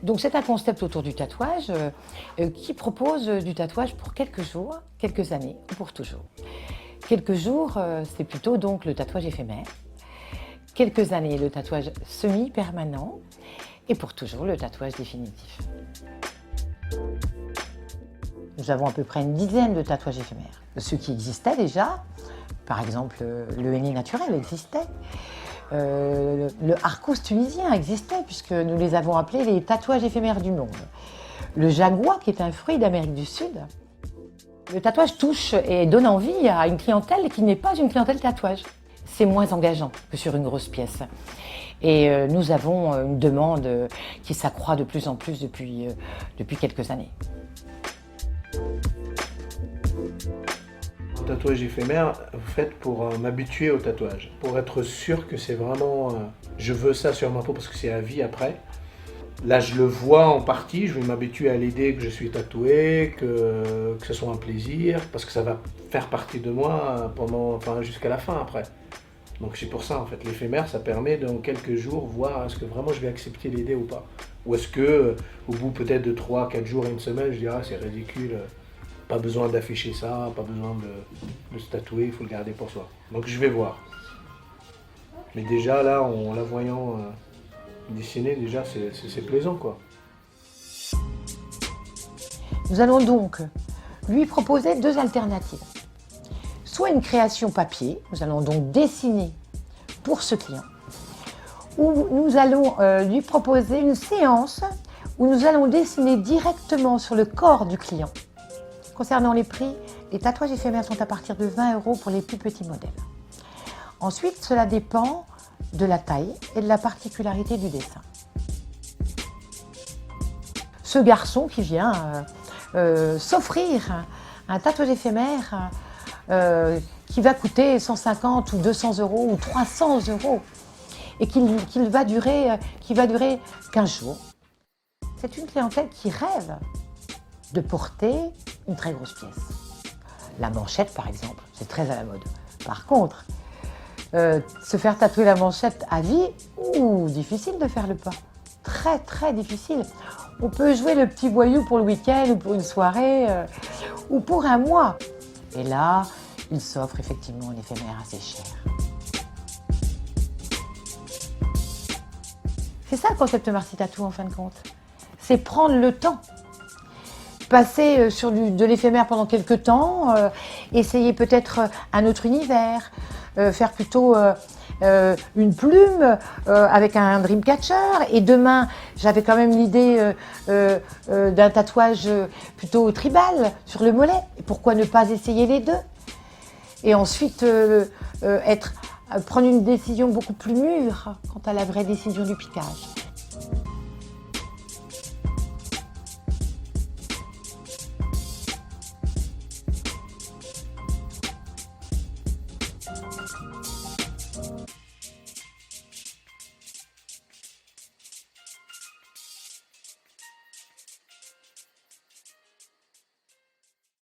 Donc c'est un concept autour du tatouage qui propose du tatouage pour quelques jours, quelques années ou pour toujours. Quelques jours, c'est plutôt donc le tatouage éphémère. Quelques années, le tatouage semi-permanent. Et pour toujours, le tatouage définitif. Nous avons à peu près une dizaine de tatouages éphémères. Ceux qui existaient déjà, par exemple le henné naturel existait. Le Arcos tunisien existait puisque nous les avons appelés les tatouages éphémères du monde. Le jaguar qui est un fruit d'Amérique du Sud. Le tatouage touche et donne envie à une clientèle qui n'est pas une clientèle tatouage. C'est moins engageant que sur une grosse pièce. Et nous avons une demande qui s'accroît de plus en plus depuis quelques années. Un tatouage éphémère, vous faites pour m'habituer au tatouage, pour être sûr que c'est vraiment, je veux ça sur ma peau parce que c'est à vie après. Là, je le vois en partie, je vais m'habituer à l'idée que je suis tatoué, que ce soit un plaisir, parce que ça va faire partie de moi jusqu'à la fin après. Donc c'est pour ça en fait, l'éphémère ça permet dans quelques jours voir est-ce que vraiment je vais accepter l'idée ou pas. Ou est-ce que au bout peut-être de 3, 4 jours et une semaine, je dirais ah, c'est ridicule, pas besoin d'afficher ça, pas besoin de se tatouer, il faut le garder pour soi. Donc je vais voir. Mais déjà là, en la voyant dessiner, déjà c'est plaisant quoi. Nous allons donc lui proposer deux alternatives. Soit une création papier, nous allons donc dessiner pour ce client, ou nous allons lui proposer une séance où nous allons dessiner directement sur le corps du client. Concernant les prix, les tatouages éphémères sont à partir de 20 € pour les plus petits modèles. Ensuite, cela dépend de la taille et de la particularité du dessin. Ce garçon qui vient s'offrir un tatouage éphémère qui va coûter 150 ou 200 € ou 300 € et qui va durer 15 jours. C'est une clientèle qui rêve de porter une très grosse pièce. La manchette par exemple, c'est très à la mode. Par contre, se faire tatouer la manchette à vie, difficile de faire le pas. Très très difficile. On peut jouer le petit voyou pour le week-end ou pour une soirée ou pour un mois. Et là, il s'offre effectivement un éphémère assez cher. C'est ça le concept Marcy Tattoo en fin de compte. C'est prendre le temps. Passer sur de l'éphémère pendant quelques temps, essayer peut-être un autre univers, faire plutôt une plume avec un dreamcatcher. Et demain, j'avais quand même l'idée d'un tatouage plutôt tribal sur le mollet. Et pourquoi ne pas essayer les deux? Et ensuite, prendre une décision beaucoup plus mûre quant à la vraie décision du piquage.